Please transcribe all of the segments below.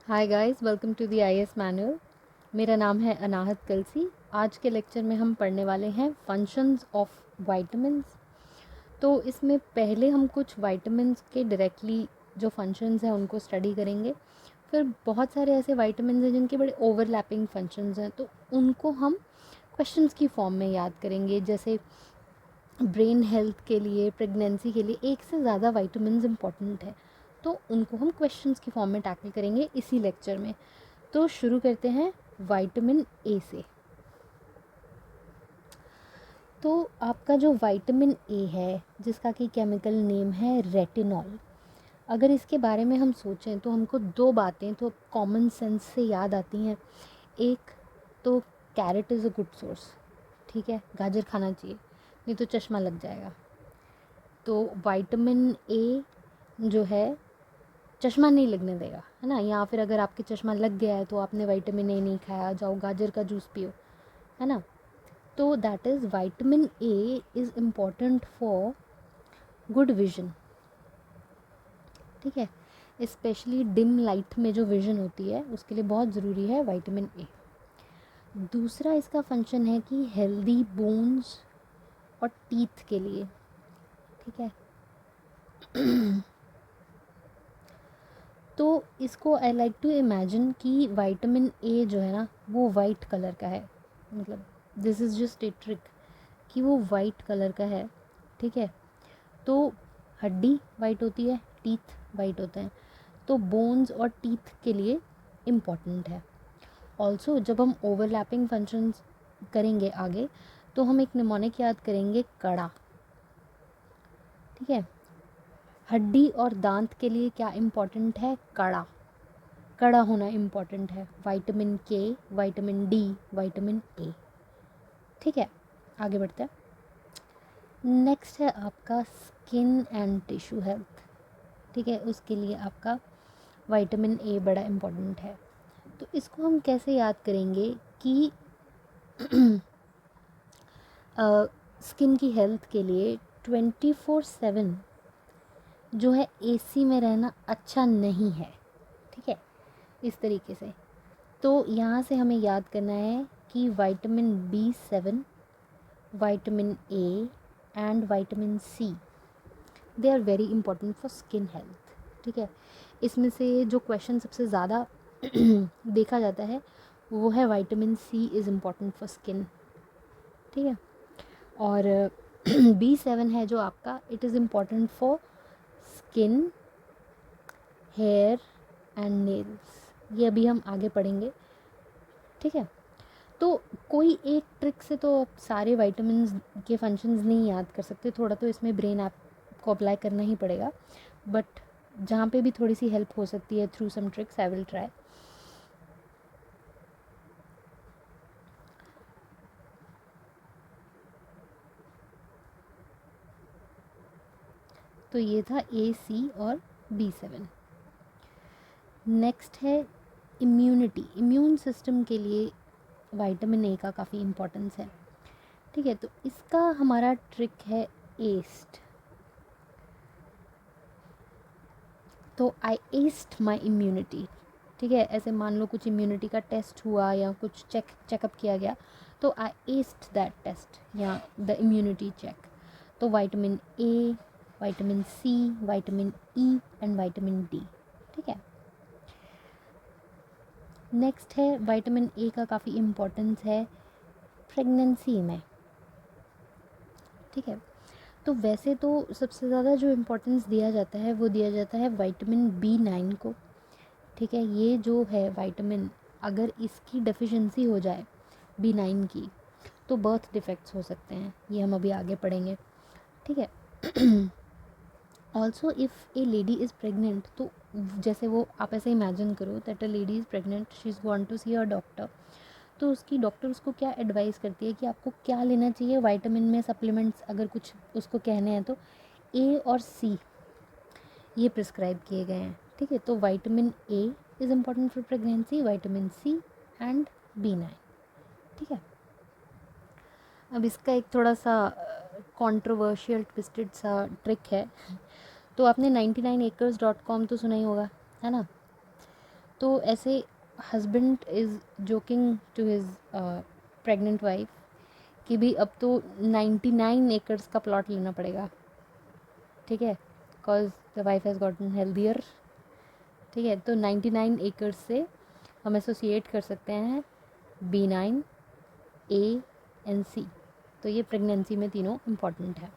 Hi guys, welcome to the IAS manual. मेरा नाम है अनाहत कलसी। आज के लेक्चर में हम पढ़ने वाले हैं फंक्शंस ऑफ वाइटामिन्स। तो इसमें पहले हम कुछ वाइटामिन्स के डायरेक्टली जो फंक्शंस हैं उनको स्टडी करेंगे। फिर बहुत सारे ऐसे वाइटामिन्स हैं जिनके बड़े ओवरलैपिंग फंक्शंस हैं, तो उनको हम क्वेश्चंस की फॉर्म में याद करेंगे। जैसे ब्रेन हेल्थ के लिए, प्रेगनेंसी के लिए एक से ज़्यादा वाइटामिन्स इंपॉर्टेंट है, तो उनको हम क्वेश्चंस की फॉर्म में टैकल करेंगे इसी लेक्चर में। तो शुरू करते हैं विटामिन ए से। तो आपका जो विटामिन ए है, जिसका कि केमिकल नेम है रेटिनॉल, अगर इसके बारे में हम सोचें तो हमको दो बातें तो कॉमन सेंस से याद आती हैं। एक तो carrot is a good source, ठीक है, गाजर खाना चाहिए, नहीं तो चश्मा लग जाएगा। तो विटामिन ए जो है चश्मा नहीं लगने देगा, है ना। या फिर अगर आपके चश्मा लग गया है तो आपने विटामिन ए नहीं खाया, जाओ गाजर का जूस पियो, है ना। तो that is vitamin A is important for good vision, ठीक है। स्पेशली डिम लाइट में जो विजन होती है उसके लिए बहुत ज़रूरी है विटामिन ए। दूसरा इसका फंक्शन है कि हेल्दी बोन्स और टीथ के लिए, ठीक है। तो इसको आई लाइक टू इमेजिन कि विटामिन ए जो है ना वो वाइट कलर का है, मतलब this is just a trick कि वो वाइट कलर का है, ठीक है। तो हड्डी वाइट होती है, टीथ वाइट होते हैं, तो बोन्स और टीथ के लिए इम्पॉर्टेंट है। ऑल्सो जब हम ओवरलैपिंग फंक्शंस करेंगे आगे, तो हम एक निमोनिक याद करेंगे, कड़ा, ठीक है। हड्डी और दांत के लिए क्या इम्पोर्टेंट है? कड़ा, कड़ा होना इम्पॉर्टेंट है। विटामिन के, विटामिन डी, विटामिन ए, ठीक है। आगे बढ़ते हैं। नेक्स्ट है आपका स्किन एंड टिश्यू हेल्थ, ठीक है। उसके लिए आपका विटामिन ए बड़ा इम्पॉर्टेंट है। तो इसको हम कैसे याद करेंगे कि स्किन की हेल्थ के लिए 24/7 जो है एसी में रहना अच्छा नहीं है, ठीक है, इस तरीके से। तो यहाँ से हमें याद करना है कि vitamin B7, vitamin A and vitamin C, they are very important for skin health, ठीक है। इसमें से जो क्वेश्चन सबसे ज़्यादा देखा जाता है वो है vitamin C is important for skin, ठीक है। और B7 है जो आपका, it is important for skin, hair and nails. ये अभी हम आगे पढ़ेंगे, ठीक है। तो कोई एक ट्रिक से तो आप सारे विटामिन्स के फंक्शंस नहीं याद कर सकते, थोड़ा तो इसमें ब्रेन ऐप को अप्लाई करना ही पड़ेगा। बट जहाँ पे भी थोड़ी सी हेल्प हो सकती है through some tricks, I will try. तो ये था ए, सी और B7। नेक्स्ट है इम्यूनिटी। इम्यून सिस्टम के लिए विटामिन ए का काफ़ी इम्पोर्टेंस है, ठीक है। तो इसका हमारा ट्रिक है एस्ट। तो आई एस्ट माई इम्यूनिटी, ठीक है। ऐसे मान लो कुछ इम्यूनिटी का टेस्ट हुआ या कुछ चेकअप किया गया, तो आई एस्ट दैट टेस्ट या द इम्यूनिटी चेक। तो vitamin A, vitamin C, vitamin E and vitamin D, ठीक है। नेक्स्ट है विटामिन ए का काफ़ी इम्पोर्टेंस है प्रेगनेंसी में, ठीक है। तो वैसे तो सबसे ज़्यादा जो इम्पोर्टेंस दिया जाता है वो दिया जाता है विटामिन B9 को, ठीक है। ये जो है विटामिन, अगर इसकी डेफिशिएंसी हो जाए B9 की, तो बर्थ डिफेक्ट्स हो सकते हैं, ये हम अभी आगे पढ़ेंगे, ठीक है। Also if a lady is pregnant, तो जैसे वो आप ऐसे इमेजिन करो that a lady is pregnant, she is want to see a doctor. तो उसकी डॉक्टर उसको क्या एडवाइस करती है कि आपको क्या लेना चाहिए विटामिन में, सप्लीमेंट्स अगर कुछ उसको कहने हैं तो ए और सी ये प्रिस्क्राइब किए गए हैं, ठीक है। तो vitamin A is important for pregnancy, vitamin C and B9, ठीक है। अब इसका एक थोड़ा सा कंट्रोवर्शियल ट्विस्टेड सा ट्रिक है। तो आपने 99acres.com तो सुना ही होगा, है ना। तो ऐसे husband is joking to his pregnant wife कि भी अब तो 99 एकर्स का प्लॉट लेना पड़ेगा, ठीक है, because the wife has gotten healthier, ठीक है। तो 99 एकर्स से हम एसोसिएट कर सकते हैं B9, A एंड C। तो ये प्रेगनेंसी में तीनों इम्पॉर्टेंट है।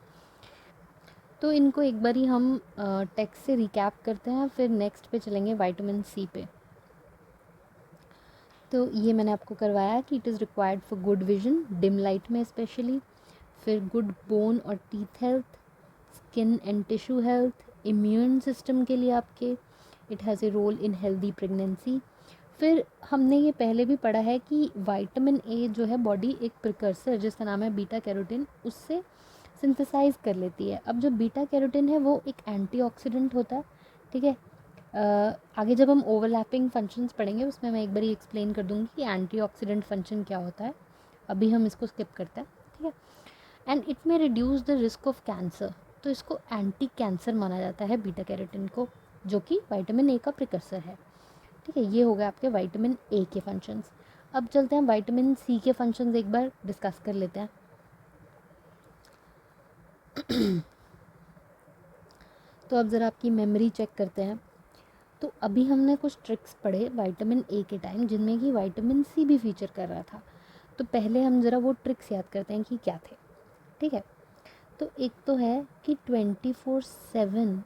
तो इनको एक बार ही हम टेक्स्ट से रिकैप करते हैं, फिर नेक्स्ट पे चलेंगे विटामिन C पे। तो ये मैंने आपको करवाया कि it is required for good vision, dim light में स्पेशली, फिर गुड बोन और teeth health, skin and tissue health, immune system के लिए आपके, it has a role in healthy pregnancy. फिर हमने ये पहले भी पढ़ा है कि विटामिन ए जो है बॉडी एक प्रिकर्सर जिसका नाम है बीटा कैरोटीन, उससे सिंथेसाइज कर लेती है। अब जो बीटा कैरोटीन है वो एक एंटीऑक्सीडेंट होता है, ठीक है। आगे जब हम ओवरलैपिंग फंक्शंस पढ़ेंगे उसमें मैं एक बार एक्सप्लेन कर दूँगी कि एंटीऑक्सीडेंट फंक्शन क्या होता है। अभी हम इसको स्किप करते हैं, ठीक है। एंड इट में reduce the risk of cancer, तो इसको एंटी कैंसर माना जाता है बीटा कैरोटीन को, जो कि विटामिन ए का प्रिकर्सर है, ठीक है। ये हो गया आपके विटामिन ए के फंक्शंस। अब चलते हैं विटामिन सी के फंक्शंस एक बार डिस्कस कर लेते हैं। तो अब ज़रा आपकी मेमोरी चेक करते हैं। तो अभी हमने कुछ ट्रिक्स पढ़े विटामिन ए के टाइम जिनमें कि विटामिन सी भी फीचर कर रहा था। तो पहले हम ज़रा वो ट्रिक्स याद करते हैं कि क्या थे, ठीक है। तो एक तो है कि 24/7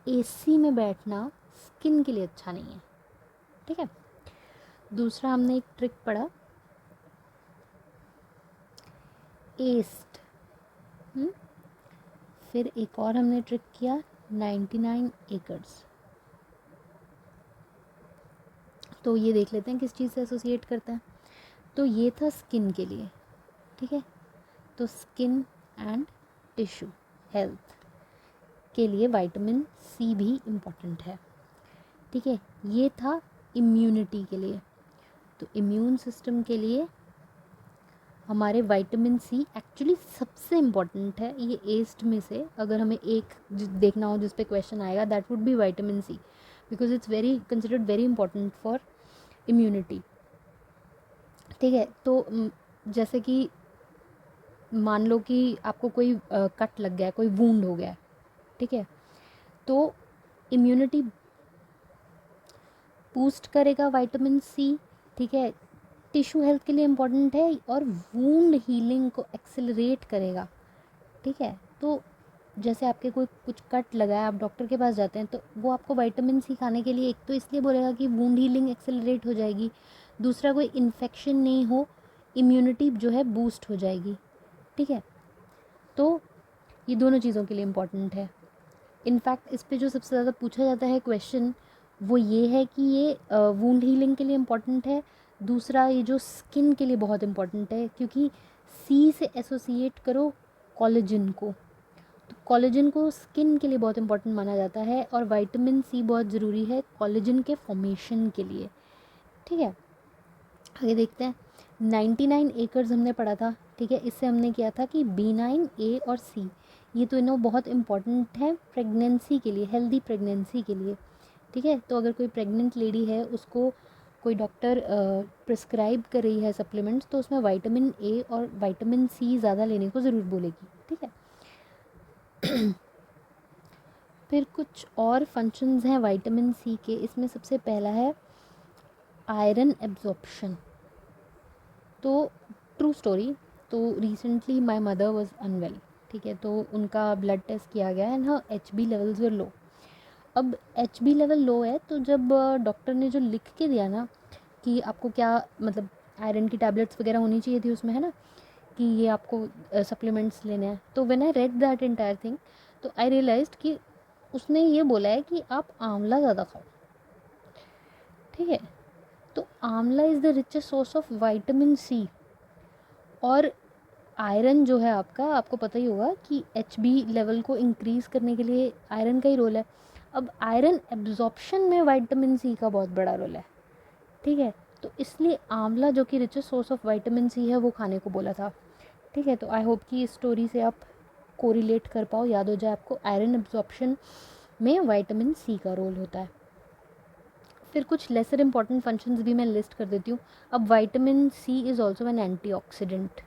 एसी में बैठना स्किन के लिए अच्छा नहीं है, ठीक है। दूसरा हमने एक ट्रिक पढ़ा एस्ट, फिर एक और हमने ट्रिक किया 99 एकर्स। तो ये देख लेते हैं किस चीज़ से एसोसिएट करता है। तो ये था स्किन के लिए, ठीक है। तो स्किन एंड टिश्यू हेल्थ के लिए विटामिन सी भी इम्पॉर्टेंट है, ठीक है। ये था इम्यूनिटी के लिए, तो इम्यून सिस्टम के लिए हमारे विटामिन सी एक्चुअली सबसे इम्पॉर्टेंट है। ये एस्ट में से अगर हमें एक देखना हो जिस पे क्वेश्चन आएगा that would be vitamin C, because it's very considered very important for immunity, ठीक है। तो जैसे कि मान लो कि आपको कोई कट लग गया है, कोई वूंड हो गया है, ठीक है। तो इम्यूनिटी बूस्ट करेगा विटामिन सी, ठीक है। टिश्यू हेल्थ के लिए इम्पॉर्टेंट है और वूंड हीलिंग को एक्सेलरेट करेगा, ठीक है। तो जैसे आपके कोई कुछ कट लगा है, आप डॉक्टर के पास जाते हैं तो वो आपको विटामिन सी खाने के लिए एक तो इसलिए बोलेगा कि वूंड हीलिंग एक्सेलरेट हो जाएगी, दूसरा कोई इन्फेक्शन नहीं हो, इम्यूनिटी जो है बूस्ट हो जाएगी, ठीक है। तो ये दोनों चीज़ों के लिए इम्पॉर्टेंट है। इनफैक्ट इस पे जो सबसे ज़्यादा पूछा जाता है क्वेश्चन वो ये है कि ये वूंड हीलिंग के लिए इम्पॉर्टेंट है, दूसरा ये जो स्किन के लिए बहुत इम्पॉर्टेंट है, क्योंकि सी से एसोसिएट करो कोलेजन को, तो कोलेजन को स्किन के लिए बहुत इंपॉर्टेंट माना जाता है और विटामिन सी बहुत ज़रूरी है कोलेजन के फॉर्मेशन के लिए, ठीक है। आगे देखते हैं 99 एकर्स हमने पढ़ा था, ठीक है। इससे हमने किया था कि B9 A और C ये तीनों बहुत इंपॉर्टेंट हैं प्रेगनेंसी के लिए, हेल्दी प्रेगनेंसी के लिए, ठीक है। तो अगर कोई प्रेग्नेंट लेडी है उसको कोई डॉक्टर प्रिस्क्राइब कर रही है सप्लीमेंट्स तो उसमें विटामिन ए और विटामिन सी ज़्यादा लेने को ज़रूर बोलेगी, ठीक है। फिर कुछ और फंक्शंस हैं विटामिन सी के, इसमें सबसे पहला है आयरन एब्जॉर्प्शन। तो ट्रू स्टोरी, तो recently my mother was unwell, ठीक है। तो उनका ब्लड टेस्ट किया गया and her HB levels were low. अब HB लेवल लो है तो जब डॉक्टर ने जो लिख के दिया ना कि आपको क्या मतलब आयरन की टैबलेट्स वगैरह होनी चाहिए थी उसमें, है ना, कि ये आपको सप्लीमेंट्स लेने हैं, तो when I read that entire thing तो आई रियलाइज्ड कि उसने ये बोला है कि आप आंवला ज़्यादा खाओ, ठीक है। तो amla is the richest source of vitamin C, और आयरन जो है आपका, आपको पता ही होगा कि HB लेवल को इंक्रीज़ करने के लिए आयरन का ही रोल है। अब आयरन एब्जॉर्प्शन में विटामिन सी का बहुत बड़ा रोल है, ठीक है। तो इसलिए आंवला जो कि richest source of vitamin C है वो खाने को बोला था, ठीक है। तो आई होप कि इस स्टोरी से आप कोरिलेट कर पाओ, याद हो जाए आपको आयरन एब्जॉर्प्शन में विटामिन सी का रोल होता है। फिर कुछ लेसर इंपॉर्टेंट फंक्शंस भी मैं लिस्ट कर देती हूँ. अब vitamin C is also an antioxidant.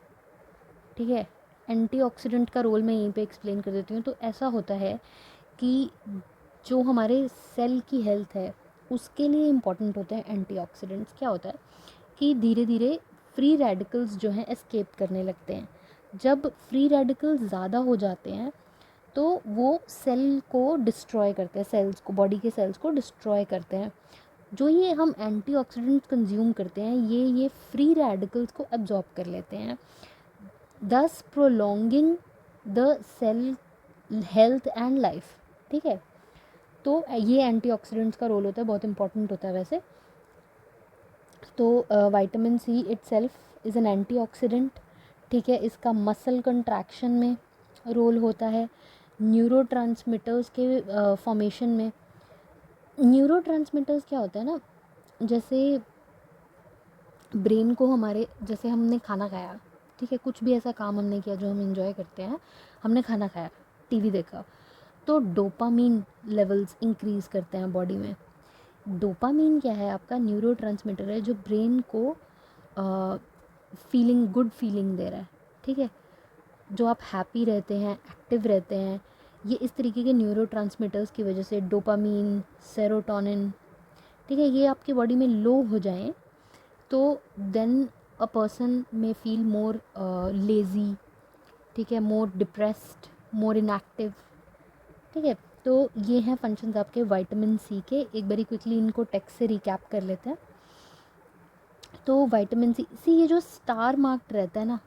ठीक है, एंटीऑक्सीडेंट का रोल मैं यहीं पे एक्सप्लेन कर देती हूँ. तो ऐसा होता है कि जो हमारे सेल की हेल्थ है उसके लिए इम्पॉर्टेंट होते हैं एंटीऑक्सीडेंट्स. क्या होता है कि धीरे धीरे फ्री रेडिकल्स जो हैं एस्केप करने लगते हैं. जब फ्री रेडिकल्स ज़्यादा हो जाते हैं तो वो सेल को डिस्ट्रॉय करते हैं, सेल्स को, बॉडी के सेल्स को डिस्ट्रॉय करते हैं. जो ये हम एंटीऑक्सीडेंट कंज्यूम करते हैं ये फ्री रेडिकल्स को एब्जॉर्ब कर लेते हैं, thus prolonging the cell health and life. ठीक है, तो ये एंटीऑक्सीडेंट्स का रोल होता है, बहुत इंपॉर्टेंट होता है वैसे. तो vitamin C itself is an antioxidant. ठीक है, इसका मसल कंट्रैक्शन में रोल होता है, न्यूरोट्रांसमीटर्स के फॉर्मेशन में. न्यूरोट्रांसमीटर्स क्या होता है ना, जैसे ब्रेन को हमारे, जैसे हमने खाना खाया, ठीक है, कुछ भी ऐसा काम हमने किया जो हम एंजॉय करते हैं, हमने खाना खाया, टीवी देखा, तो डोपामीन लेवल्स इंक्रीज़ करते हैं बॉडी में. डोपामीन क्या है, आपका न्यूरोट्रांसमीटर है जो ब्रेन को फीलिंग, गुड फीलिंग दे रहा है. ठीक है, जो आप हैप्पी रहते हैं, एक्टिव रहते हैं, ये इस तरीके के न्यूरोट्रांसमीटर्स की वजह से, डोपामीन, सेरोटोनिन, ठीक है, ये आपकी बॉडी में लो हो जाएं तो देन अ पर्सन में फील मोर लेज़ी. ठीक है, मोर डिप्रेस्ड, मोर इनएक्टिव. ठीक है, तो ये हैं फंक्शंस आपके विटामिन सी के. एक बारी क्विकली इनको टेक्स्ट से रिकैप कर लेते हैं. तो विटामिन सी ये जो स्टार मार्क्ड रहता है ना,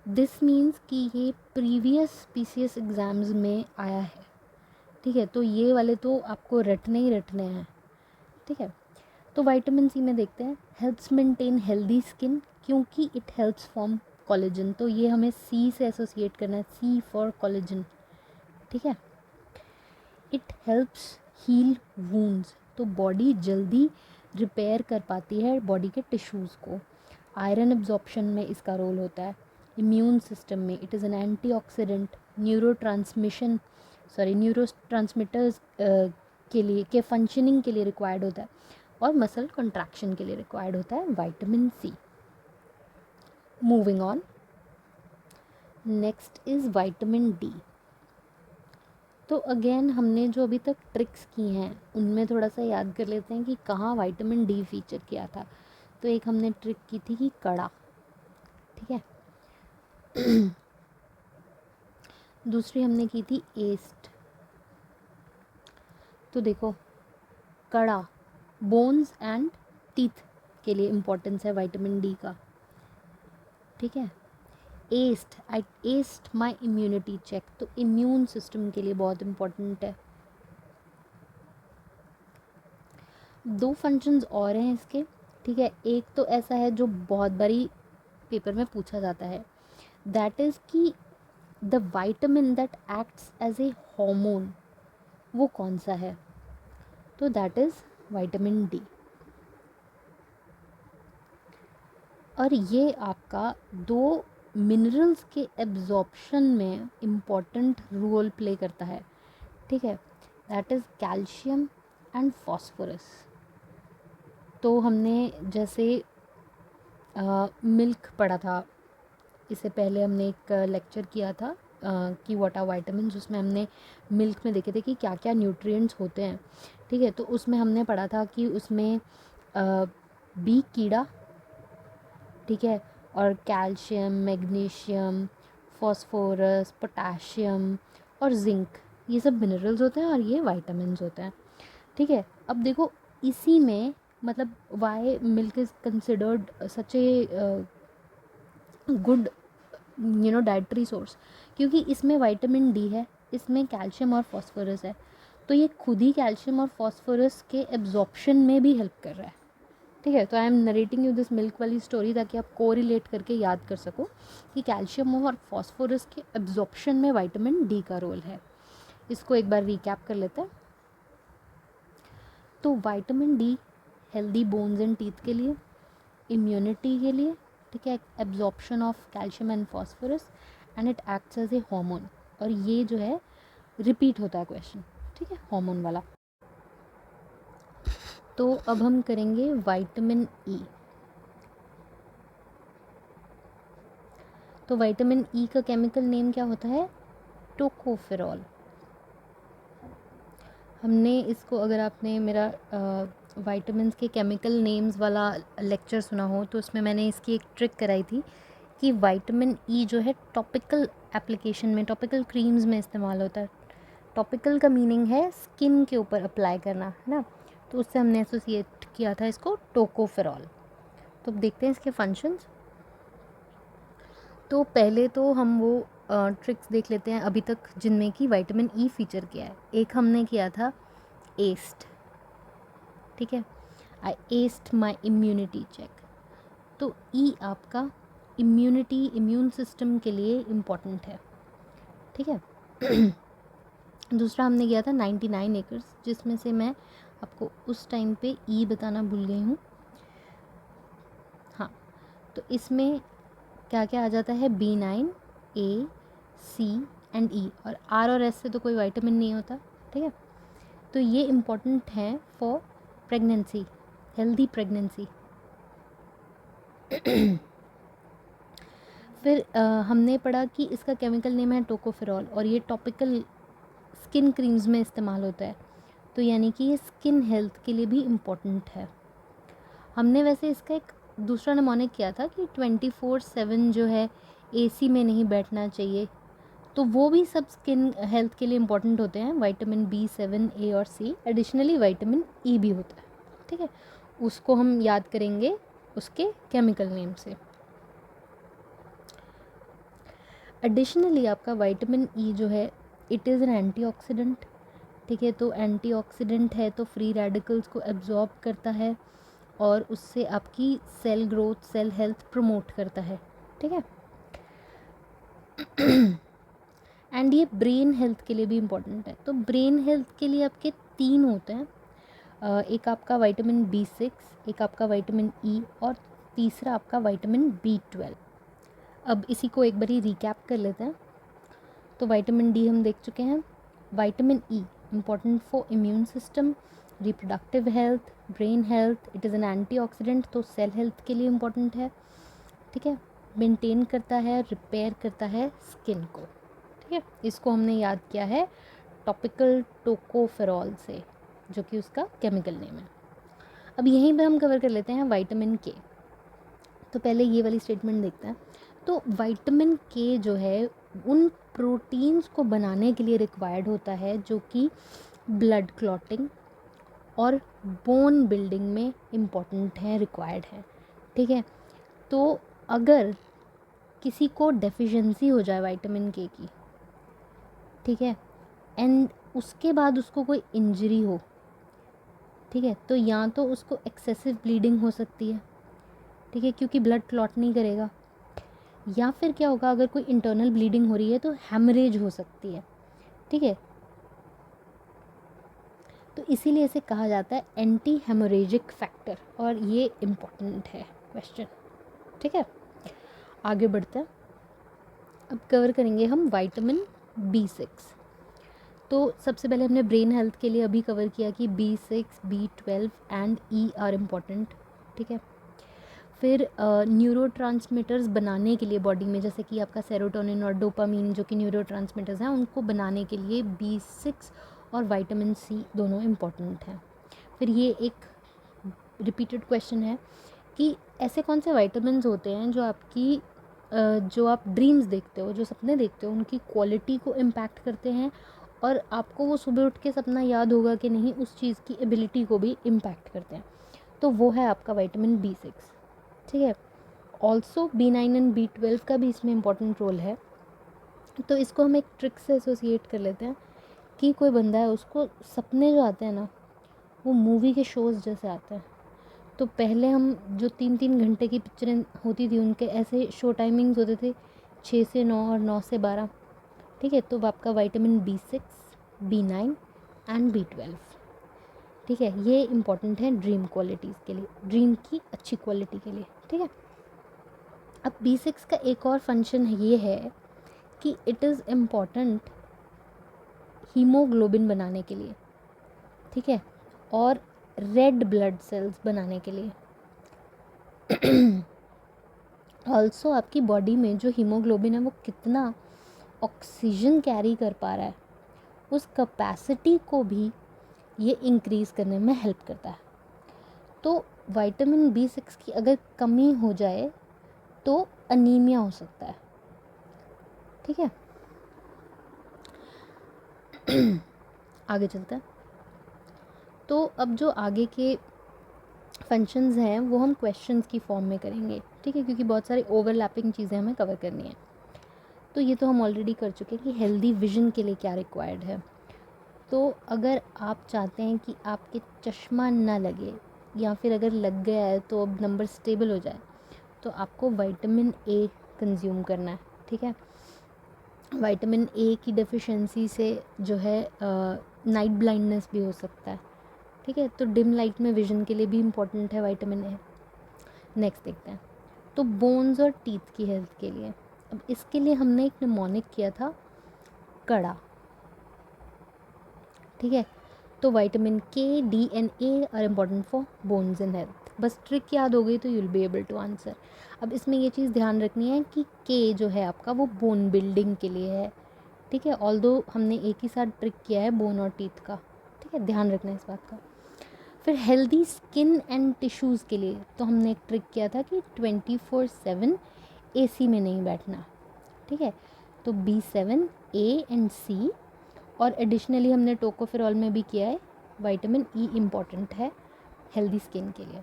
दिस मीन्स कि ये प्रीवियस पीसीएस एग्ज़ाम्स में आया है. ठीक है, तो ये वाले तो आपको रटने ही रटने हैं. ठीक है, तो विटामिन सी में देखते हैं, हेल्प्स मेंटेन हेल्दी स्किन, क्योंकि इट हेल्प्स फॉर्म कोलेजन. तो ये हमें सी से एसोसिएट करना है, सी फॉर कोलेजन. ठीक है, इट हेल्प्स हील वूंड्स, तो बॉडी जल्दी रिपेयर कर पाती है बॉडी के टिश्यूज़ को. आयरन एब्जॉर्प्शन में इसका रोल होता है. इम्यून सिस्टम में it is an antioxidant. Neurotransmitters के लिए, के फंक्शनिंग के लिए रिक्वायर्ड होता है, और मसल कंट्रैक्शन के लिए रिक्वायर्ड होता है vitamin C. Moving on, next is vitamin D. तो अगेन हमने जो अभी तक ट्रिक्स की हैं उनमें थोड़ा सा याद कर लेते हैं कि कहाँ विटामिन डी फीचर किया था. तो एक हमने ट्रिक की थी कि कड़ा. ठीक है, दूसरी हमने की थी एस्ट. तो देखो, कड़ा बोन्स एंड टीथ के लिए इम्पोर्टेंस है विटामिन डी का. ठीक है, एस्ट माई इम्यूनिटी चेक, तो इम्यून सिस्टम के लिए बहुत इम्पोर्टेंट है. दो फंक्शंस और हैं इसके. ठीक है, एक तो ऐसा है जो बहुत बारी पेपर में पूछा जाता है, दैट इज़ कि the vitamin that acts as a hormone, वो कौन सा है. तो दैट इज़ विटामिन डी. और ये आपका दो मिनरल्स के एब्जॉर्प्शन में इम्पॉर्टेंट रोल प्ले करता है. ठीक है, that is calcium and phosphorus. तो हमने जैसे मिल्क पढ़ा था, इससे पहले हमने एक लेक्चर किया था कि व्हाट आर विटामिन्स, उसमें हमने मिल्क में देखे थे कि क्या क्या न्यूट्रिएंट्स होते हैं. ठीक है, तो उसमें हमने पढ़ा था कि उसमें बी कीड़ा, ठीक है, और कैल्शियम, मैग्नीशियम, फॉस्फोरस, पोटाशियम और जिंक, ये सब मिनरल्स होते हैं और ये विटामिन्स होते हैं. ठीक है, अब देखो इसी में, मतलब why milk is considered such a good dietary source, क्योंकि इसमें विटामिन डी है, इसमें कैल्शियम और फॉस्फोरस है. तो ये खुद ही कैल्शियम और फॉस्फोरस के एब्जॉर्प्शन में भी हेल्प कर रहा है. ठीक है, तो I am narrating you this milk वाली स्टोरी ताकि आप कोरिलेट करके याद कर सको कि कैल्शियम और फॉस्फोरस के एब्जॉर्प्शन में विटामिन डी का रोल है. इसको एक बार रिकैप कर लेते हैं. तो vitamin D healthy bones and teeth के लिए, इम्यूनिटी के लिए, ठीक है, absorption of calcium and phosphorus, and it acts as a hormone. और ये जो है रिपीट होता है क्वेश्चन. ठीक है, हार्मोन वाला. तो अब हम करेंगे विटामिन ई। तो विटामिन ई का केमिकल नेम क्या होता है? टोकोफेरॉल। हमने इसको, अगर आपने मेरा विटामिन्स के केमिकल नेम्स वाला लेक्चर सुना हो तो उसमें मैंने इसकी एक ट्रिक कराई थी कि विटामिन ई जो है टॉपिकल एप्लीकेशन में, टॉपिकल क्रीम्स में इस्तेमाल होता है। टॉपिकल का मीनिंग है स्किन के ऊपर अप्लाई करना, है ना। तो उससे हमने एसोसिएट किया था इसको टोकोफेरॉल। तो देखते हैं इसके फंक्शंस। तो पहले तो हम वो ट्रिक्स देख लेते हैं अभी तक जिनमें कि विटामिन ई फीचर किया है। एक हमने किया था एस्ट, ठीक है, आई एस्ट माई इम्यूनिटी चेक। तो ई आपका इम्यूनिटी, इम्यून सिस्टम के लिए इम्पॉर्टेंट है, ठीक है। दूसरा हमने किया था 99 एकर्स, जिसमें से मैं आपको उस टाइम पे ई बताना भूल गई हूँ। हाँ, तो इसमें क्या क्या आ जाता है? B9, A, C and E, और R और S से तो कोई विटामिन नहीं होता, ठीक है। तो ये इम्पॉर्टेंट है फॉर प्रेगनेंसी, हेल्दी प्रेगनेंसी। फिर हमने पढ़ा कि इसका केमिकल नेम है टोकोफेरॉल और ये टॉपिकल स्किन क्रीम्स में इस्तेमाल होता है। तो यानी कि ये स्किन हेल्थ के लिए भी इम्पॉर्टेंट है। हमने वैसे इसका एक दूसरा निमोनिक किया था कि 24/7 जो है एसी में नहीं बैठना चाहिए। तो वो भी सब स्किन हेल्थ के लिए इम्पॉर्टेंट होते हैं। विटामिन B7, A और C, एडिशनली विटामिन ई भी होता है, ठीक है। उसको हम याद करेंगे उसके केमिकल नेम से। एडिशनली आपका विटामिन ई जो है इट इज़ एन एंटीऑक्सीडेंट, ठीक है। तो एंटीऑक्सीडेंट है तो फ्री रेडिकल्स को एब्जॉर्ब करता है और उससे आपकी cell growth, cell health promote करता है, ठीक है। एंड ये ब्रेन हेल्थ के लिए भी इम्पॉर्टेंट है। तो ब्रेन हेल्थ के लिए आपके 3 होते हैं, एक आपका विटामिन B6, एक आपका विटामिन ई और तीसरा आपका विटामिन B12। अब इसी को एक बारी रिकैप कर लेते हैं। तो विटामिन डी हम देख चुके हैं। Vitamin E important for immune system, reproductive health, brain health, it is an antioxidant, तो सेल हेल्थ के लिए इम्पॉर्टेंट है, ठीक है। मेंटेन करता है, रिपेयर करता है स्किन को, ठीक है। इसको हमने याद किया है टॉपिकल टोकोफेरॉल से, जो कि उसका केमिकल नेम है। अब यहीं पे हम कवर कर लेते हैं विटामिन के। तो पहले ये वाली स्टेटमेंट देखते हैं। तो विटामिन के जो है उन प्रोटीन्स को बनाने के लिए रिक्वायर्ड होता है जो कि ब्लड क्लॉटिंग और बोन बिल्डिंग में इम्पॉर्टेंट है, रिक्वायर्ड है, ठीक है। तो अगर किसी को डेफिशिएंसी हो जाए विटामिन के की, ठीक है, एंड उसके बाद उसको कोई इंजरी हो, ठीक है, तो या तो उसको एक्सेसिव ब्लीडिंग हो सकती है, ठीक है, क्योंकि ब्लड क्लॉट नहीं करेगा, या फिर क्या होगा, अगर कोई इंटरनल ब्लीडिंग हो रही है तो हेमरेज हो सकती है, ठीक है। तो इसीलिए इसे कहा जाता है एंटी हेमोरेजिक फैक्टर, और ये इम्पॉर्टेंट है क्वेश्चन, ठीक है। आगे बढ़ते हैं। अब कवर करेंगे हम विटामिन B6। तो सबसे पहले हमने ब्रेन हेल्थ के लिए अभी कवर किया कि B6, B12 and E are important, ठीक है। फिर न्यूरोट्रांसमीटर्स बनाने के लिए बॉडी में, जैसे कि आपका सेरोटोनिन और डोपामीन जो कि न्यूरोट्रांसमीटर्स हैं, उनको बनाने के लिए B6 और विटामिन C दोनों इम्पॉर्टेंट हैं। फिर ये एक रिपीटेड क्वेश्चन है कि ऐसे कौन से विटामिन्स होते हैं जो आपकी जो आप ड्रीम्स देखते हो, जो सपने देखते हो, उनकी क्वालिटी को इम्पैक्ट करते हैं, और आपको वो सुबह उठ के सपना याद होगा कि नहीं, उस चीज़ की एबिलिटी को भी इम्पैक्ट करते हैं। तो वो है आपका विटामिन B6, ठीक है। ऑल्सो B9 एंड B12 का भी इसमें इम्पॉर्टेंट रोल है। तो इसको हम एक ट्रिक से एसोसिएट कर लेते हैं कि कोई बंदा है, उसको सपने जो आते हैं ना, वो मूवी के शोज़ जैसे आते हैं। तो पहले हम जो 3-3 घंटे की पिक्चरें होती थी, उनके ऐसे शो टाइमिंग्स होते थे 6 से 9 और 9 से 12, ठीक है। तो आपका vitamin B6, B9 and B12, ठीक है, ये इम्पॉर्टेंट है ड्रीम क्वालिटीज़ के लिए, ड्रीम की अच्छी क्वालिटी के लिए, ठीक है। अब B6 का एक और फंक्शन ये है कि इट इज़ इम्पॉर्टेंट हीमोग्लोबिन बनाने के लिए, ठीक है। और रेड ब्लड सेल्स बनाने के लिए। ऑल्सो आपकी बॉडी में जो हीमोग्लोबिन है वो कितना ऑक्सीजन कैरी कर पा रहा है, उस कैपेसिटी को भी ये इंक्रीज़ करने में हेल्प करता है। तो विटामिन B6 की अगर कमी हो जाए तो अनीमिया हो सकता है, ठीक है। आगे चलते हैं। तो अब जो आगे के फंक्शंस हैं वो हम क्वेश्चंस की फॉर्म में करेंगे, ठीक है, क्योंकि बहुत सारी ओवरलैपिंग चीज़ें हमें कवर करनी है। तो ये तो हम ऑलरेडी कर चुके हैं कि हेल्दी विजन के लिए क्या रिक्वायर्ड है। तो अगर आप चाहते हैं कि आपके चश्मा ना लगे, या फिर अगर लग गया है तो अब नंबर स्टेबल हो जाए, तो आपको विटामिन A कंज्यूम करना है, ठीक है। विटामिन A की डेफिशिएंसी से जो है नाइट ब्लाइंडनेस भी हो सकता है, ठीक है। तो डिम लाइट में विजन के लिए भी इम्पोर्टेंट है विटामिन A। नेक्स्ट देखते हैं, तो बोन्स और टीथ की हेल्थ के लिए, अब इसके लिए हमने एक निमोनिक किया था कड़ा, ठीक है। तो vitamin K, D and A are important for bones and health. बस ट्रिक याद हो गई तो you will be able to answer. अब इसमें ये चीज़ ध्यान रखनी है कि K जो है आपका वो बोन बिल्डिंग के लिए है, ठीक है। ऑल्दो हमने एक ही साथ ट्रिक किया है बोन और टीथ का, ठीक है, ध्यान रखना है इस बात का। फिर हेल्दी स्किन एंड टिश्यूज़ के लिए तो हमने एक ट्रिक किया था कि 24/7 AC में नहीं बैठना, ठीक है। तो B7, A and C, और एडिशनली हमने टोकोफेरॉल में भी किया है, विटामिन E इम्पॉर्टेंट है हेल्दी स्किन के लिए।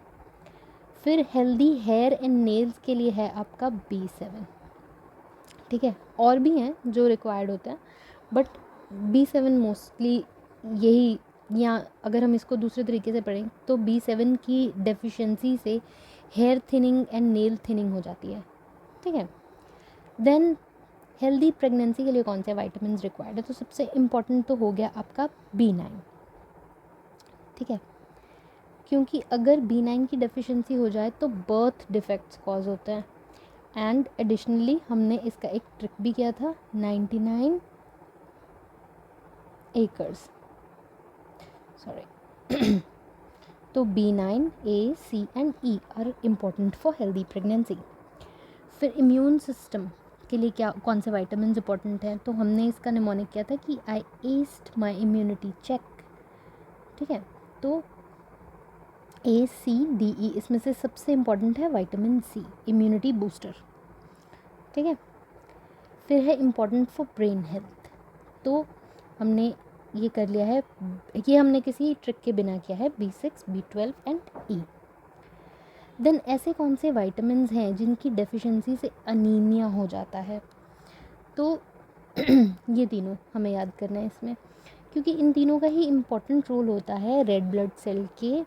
फिर हेल्दी हेयर एंड नेल्स के लिए है आपका B7, ठीक है। और भी हैं जो रिक्वायर्ड होते हैं, बट B7 मोस्टली यही, या अगर हम इसको दूसरे तरीके से पढ़ें तो B7 की डेफिशिएंसी से hair thinning and nail thinning हो जाती है, ठीक है। देन हेल्दी प्रेगनेंसी के लिए कौन से विटामिन रिक्वायर्ड है, तो सबसे इम्पॉर्टेंट तो हो गया आपका B9, ठीक है, क्योंकि अगर B9 की डेफिशिएंसी हो जाए तो बर्थ डिफेक्ट्स कॉज होते हैं। एंड एडिशनली हमने इसका एक ट्रिक भी किया था 99 एकर्स, सॉरी। तो B9, A, C and E are important for healthy pregnancy. फिर इम्यून सिस्टम के लिए क्या कौन से विटामिन इंपॉर्टेंट हैं, तो हमने इसका निमोनिक किया था कि आई एस्ड माई इम्यूनिटी चेक, ठीक है। तो A, C, D, E इसमें से सबसे इम्पॉर्टेंट है विटामिन C, इम्यूनिटी बूस्टर, ठीक है। फिर है इम्पॉर्टेंट फॉर ब्रेन हेल्थ, तो हमने ये कर लिया है, ये हमने किसी ट्रिक के बिना किया है, B6, B12 and E। Then ऐसे कौन से विटामिन्स हैं जिनकी डेफिशिएंसी से अनीमिया हो जाता है, तो ये तीनों हमें याद करना है इसमें, क्योंकि इन तीनों का ही इम्पोर्टेंट रोल होता है रेड ब्लड सेल के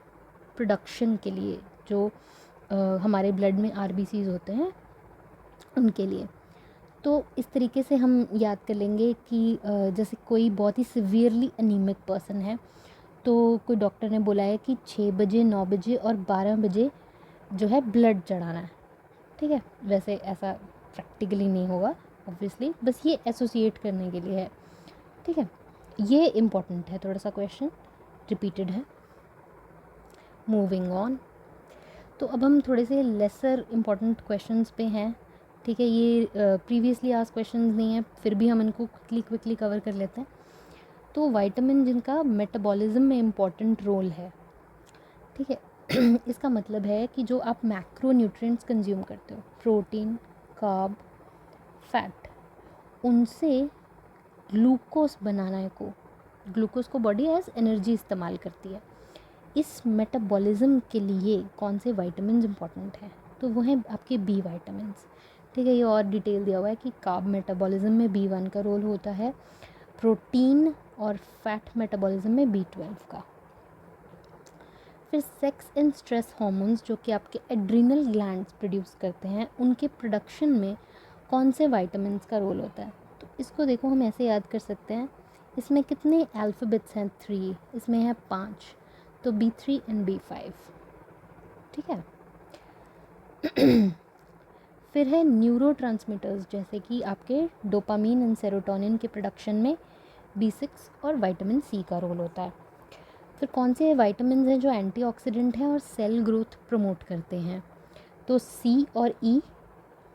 प्रोडक्शन के लिए, जो हमारे ब्लड में RBCs होते हैं उनके लिए। तो इस तरीके से हम याद कर लेंगे कि जैसे कोई बहुत ही सिवियरली अनीमिक पर्सन है, तो कोई डॉक्टर ने बोला है कि 6 बजे, 9 बजे और 12 बजे जो है ब्लड चढ़ाना है, ठीक है। वैसे ऐसा प्रैक्टिकली नहीं होगा ऑब्वियसली, बस ये एसोसिएट करने के लिए है, ठीक है। ये इम्पॉर्टेंट है, थोड़ा सा क्वेश्चन रिपीटेड है। मूविंग ऑन, तो अब हम थोड़े से लेसर इम्पॉर्टेंट क्वेश्चंस पे हैं, ठीक है। ये प्रीवियसली आज क्वेश्चंस नहीं है, फिर भी हम इनको क्विकली कवर कर लेते हैं। तो विटामिन जिनका मेटाबॉलिज्म में इम्पॉर्टेंट रोल है, ठीक है। इसका मतलब है कि जो आप मैक्रो न्यूट्रिएंट्स कंज्यूम करते हो, प्रोटीन, कार्ब, फैट, उनसे ग्लूकोज बनाने को, ग्लूकोज को बॉडी एज एनर्जी इस्तेमाल करती है। इस मेटाबॉलिज्म के लिए कौन से विटामिन इंपॉर्टेंट हैं, तो वो हैं आपके B विटामिन्स, ठीक है। ये और डिटेल दिया हुआ है कि कार्ब मेटाबॉलिज्म में B1 का रोल होता है, प्रोटीन और फैट मेटाबॉलिज्म में B12 का। फिर सेक्स एंड स्ट्रेस हार्मोन्स जो कि आपके एड्रिनल ग्लैंड्स प्रोड्यूस करते हैं, उनके प्रोडक्शन में कौन से विटामिन्स का रोल होता है, तो इसको देखो हम ऐसे याद कर सकते हैं। इसमें कितने अल्फ़ाबेट्स हैं, 3, इसमें है 5, तो B3 एंड B5, ठीक है। फिर है न्यूरोट्रांसमीटर्स, जैसे कि आपके डोपामीन एंड सेरोटोनिन के प्रोडक्शन में B6 और विटामिन C का रोल होता है। फिर कौन से विटामिन हैं जो एंटीऑक्सीडेंट हैं और सेल ग्रोथ प्रमोट करते हैं? तो सी और E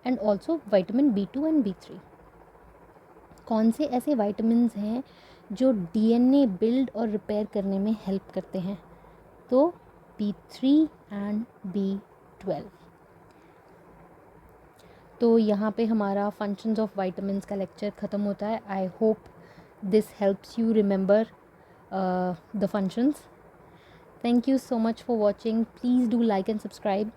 and also vitamin B2 and B3। कौन से ऐसे विटामिन्स हैं जो डीएनए बिल्ड और रिपेयर करने में हेल्प करते हैं? तो B3 एंड B12। तो यहाँ पे हमारा फंक्शंस ऑफ विटामिन्स का लेक्चर ख़त्म होता है। I hope this helps you remember the functions. Thank you so much for watching. Please do like and subscribe.